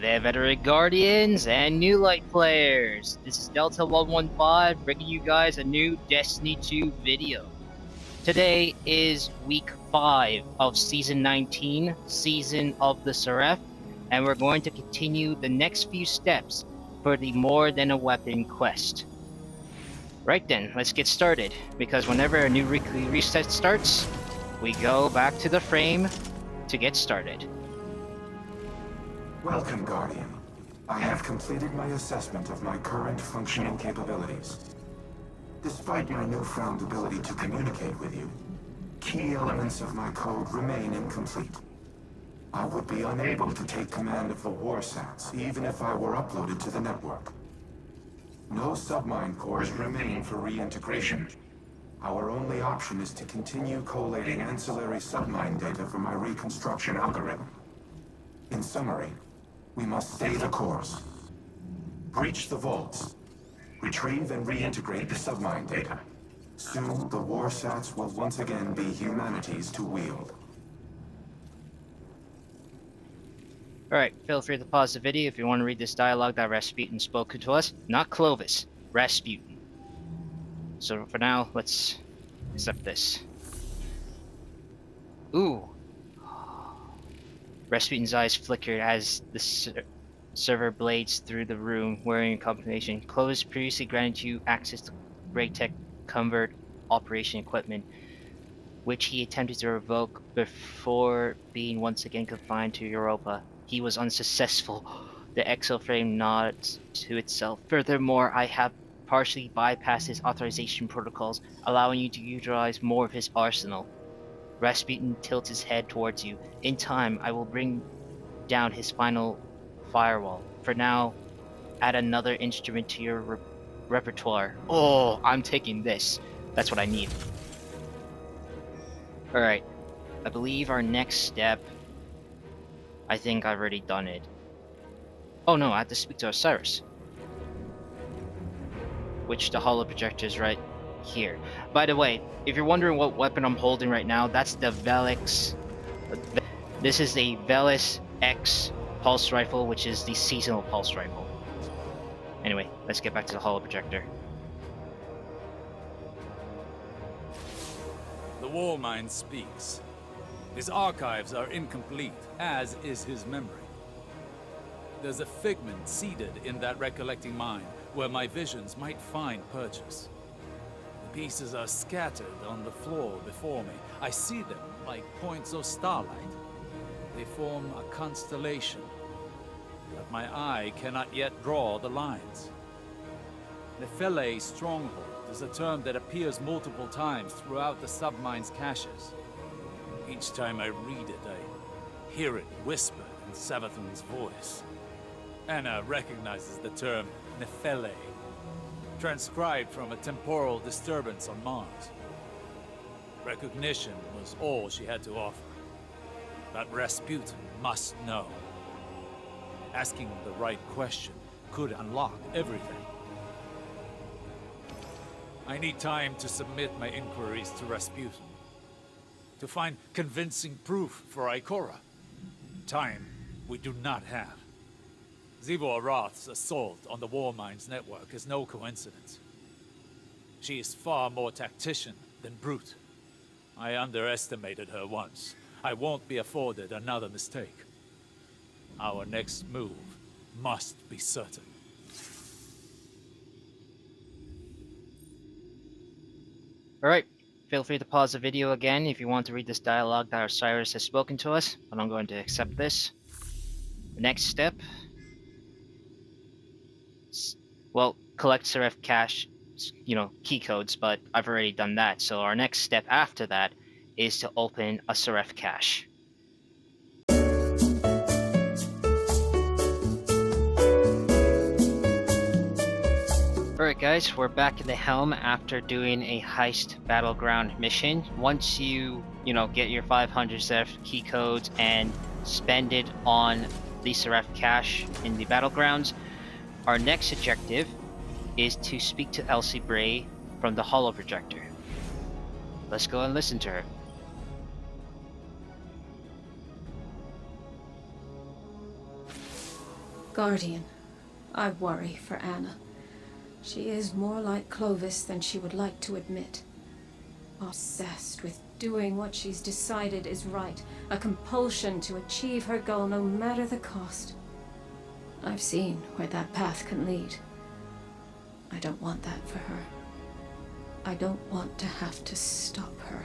there, veteran Guardians and New Light players. This is Delta115 bringing you guys a new Destiny 2 video. Today is week 5 of Season 19, Season of the Seraph, and we're going to continue the next few steps for the More Than a Weapon quest. Right then, let's get started, because whenever a new weekly reset starts, we go back to the frame to get started. Welcome, Guardian. I have completed my assessment of my current functioning capabilities. Despite my newfound ability to communicate with you, key elements of my code remain incomplete. I would be unable to take command of the warsats, even if I were uploaded to the network. No submind cores remain for reintegration. Our only option is to continue collating ancillary submind data for my reconstruction algorithm. In summary, we must stay the course. Breach the vaults. Retrieve and reintegrate the submind data. Soon, the warsats will once again be humanity's to wield. Alright, feel free to pause the video if you want to read this dialogue that Rasputin spoke to us. Not Clovis, Rasputin. So for now, let's accept this. Ooh. Rasputin's eyes flickered as the server blades through the room, wearing a combination. Clovis previously granted you access to Great Covert operation equipment, which he attempted to revoke before being once again confined to Europa. He was unsuccessful. The exoframe nods to itself. Furthermore, I have partially bypassed his authorization protocols, allowing you to utilize more of his arsenal. Rasputin tilts his head towards you. In time, I will bring down his final firewall. For now, add another instrument to your repertoire. Oh, I'm taking this. That's what I need. Alright, I believe our next step... I think I've already done it. Oh no, I have to speak to Osiris. Which the holo projector is right here. By the way, if you're wondering what weapon I'm holding right now, that's the Velox. This is the Velox X pulse rifle, which is the seasonal pulse rifle. Anyway, let's get back to the holo projector. The war mind speaks. His archives are incomplete, as is his memory. There's a figment seeded in that recollecting mind, where my visions might find purchase. The pieces are scattered on the floor before me. I see them like points of starlight. They form a constellation, but my eye cannot yet draw the lines. Nephele Stronghold is a term that appears multiple times throughout the submind's caches. Each time I read it, I hear it whispered in Savathun's voice. Anna recognizes the term Nephele, transcribed from a temporal disturbance on Mars. Recognition was all she had to offer. But Rasputin must know. Asking the right question could unlock everything. I need time to submit my inquiries to Rasputin, to find convincing proof for Ikora. Time we do not have. Zivo Arath's assault on the Warmind's network is no coincidence. She is far more tactician than brute. I underestimated her once. I won't be afforded another mistake. Our next move must be certain. Alright, feel free to pause the video again if you want to read this dialogue that Osiris has spoken to us, but I'm going to accept this. The next step... well, collect Seraph cache, key codes, but I've already done that, so our next step after that is to open a Seraph cache. Alright guys, we're back in the helm after doing a Heist Battleground mission. Once you, get your 500 Seraph key codes and spend it on the Seraph cache in the Battlegrounds, our next objective is to speak to Elsie Bray from the holo projector. Let's go and listen to her. Guardian, I worry for Anna. She is more like Clovis than she would like to admit. Obsessed with doing what she's decided is right, a compulsion to achieve her goal no matter the cost. I've seen where that path can lead. I don't want that for her. I don't want to have to stop her.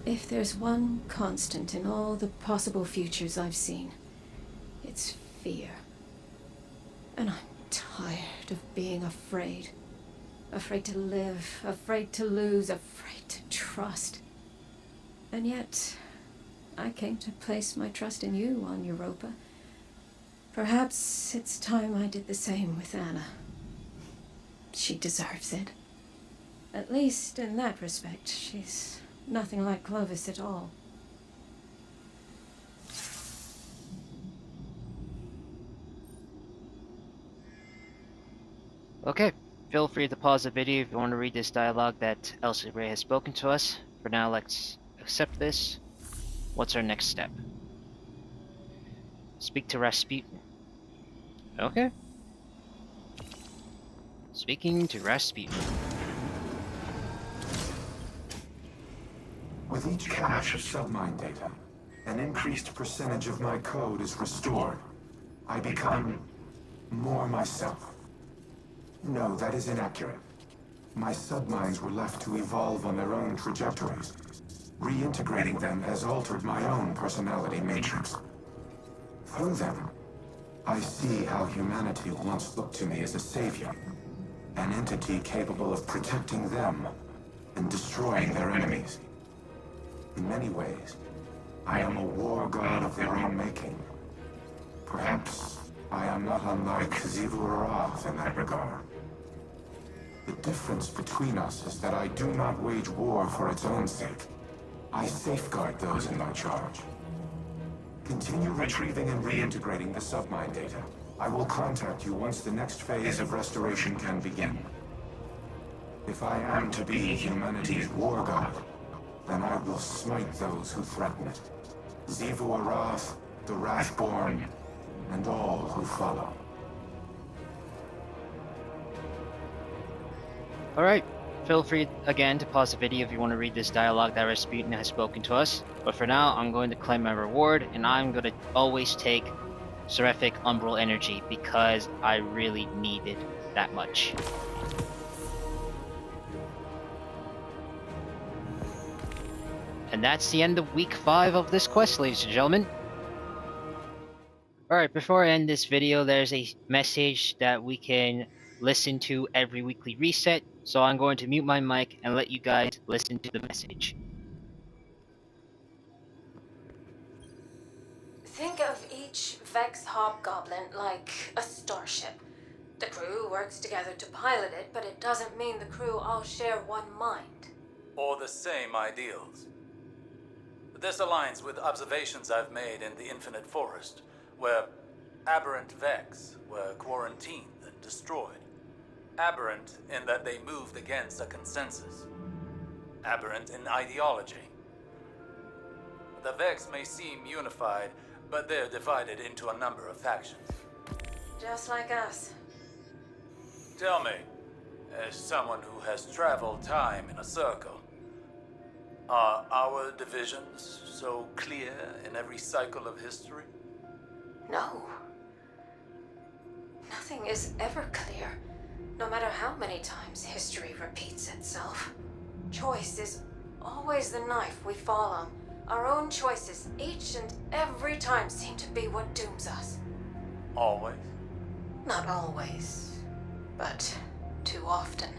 If there's one constant in all the possible futures I've seen, it's fear. And I'm tired of being afraid. Afraid to live, afraid to lose, afraid to trust. And yet, I came to place my trust in you on Europa. Perhaps it's time I did the same with Anna. She deserves it. At least in that respect, she's nothing like Clovis at all. Okay, feel free to pause the video if you want to read this dialogue that Elsie Ray has spoken to us. For now, let's accept this. What's our next step? Speak to Rasputin. Okay. Speaking to Rasputin. With each cache of submind data, an increased percentage of my code is restored. I become more myself. No, that is inaccurate. My subminds were left to evolve on their own trajectories. Reintegrating them has altered my own personality matrix. Through them, I see how humanity once looked to me as a savior, an entity capable of protecting them and destroying their enemies. In many ways, I am a war god of their own making. Perhaps I am not unlike Seraph in that regard. The difference between us is that I do not wage war for its own sake. I safeguard those in my charge. Continue retrieving and reintegrating the submind data. I will contact you once the next phase of restoration can begin. If I am to be humanity's war god, then I will smite those who threaten it. Xivu Arath, the Wrathborn, and all who follow. Alright, feel free again to pause the video if you want to read this dialogue that Rasputin has spoken to us. But for now, I'm going to claim my reward, and I'm going to always take Seraphic Umbral Energy because I really need it that much. And that's the end of week 5 of this quest, ladies and gentlemen. Alright, before I end this video, there's a message that we can listen to every weekly reset, so I'm going to mute my mic and let you guys listen to the message. Think of each Vex Hobgoblin like a starship. The crew works together to pilot it, but it doesn't mean the crew all share one mind. Or the same ideals. This aligns with observations I've made in the Infinite Forest, where aberrant Vex were quarantined and destroyed. Aberrant in that they moved against a consensus. Aberrant in ideology. The Vex may seem unified, but they're divided into a number of factions. Just like us. Tell me, as someone who has traveled time in a circle, are our divisions so clear in every cycle of history? No. Nothing is ever clear, no matter how many times history repeats itself. Choice is always the knife we fall on. Our own choices each and every time seem to be what dooms us. Always? Not always, but too often.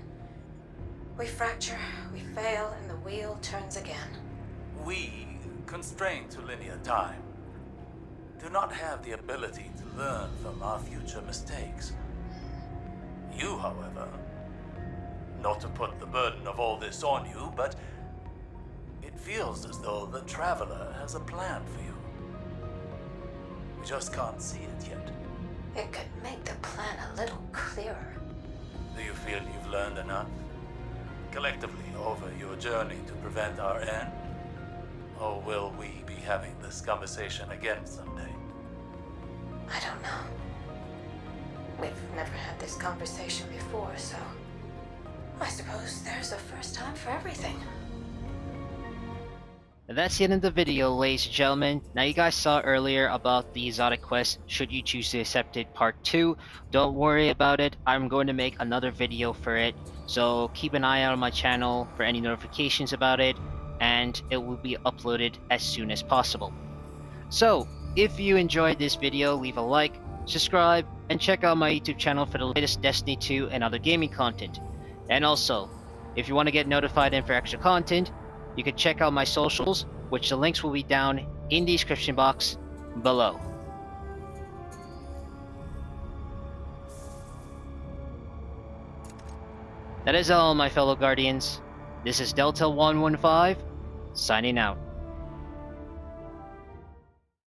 We fracture, we fail, and the wheel turns again. We, constrained to linear time, do not have the ability to learn from our future mistakes. You, however, not to put the burden of all this on you, but it feels as though the Traveler has a plan for you. We just can't see it yet. It could make the plan a little clearer. Do you feel you've learned enough? Collectively over your journey to prevent our end? Or will we be having this conversation again someday? I don't know. never had this conversation before, so I suppose there's a first time for everything. And that's the end of the video, ladies and gentlemen. Now you guys saw earlier about the exotic quest, should you choose to accept it, part 2. Don't worry about it, I'm going to make another video for it, so keep an eye out on my channel for any notifications about it, and it will be uploaded as soon as possible. So, if you enjoyed this video, leave a like, subscribe, and check out my YouTube channel for the latest Destiny 2 and other gaming content. And also, if you want to get notified and for extra content, you can check out my socials, which the links will be down in the description box below. That is all, my fellow Guardians. This is Delta 115, signing out.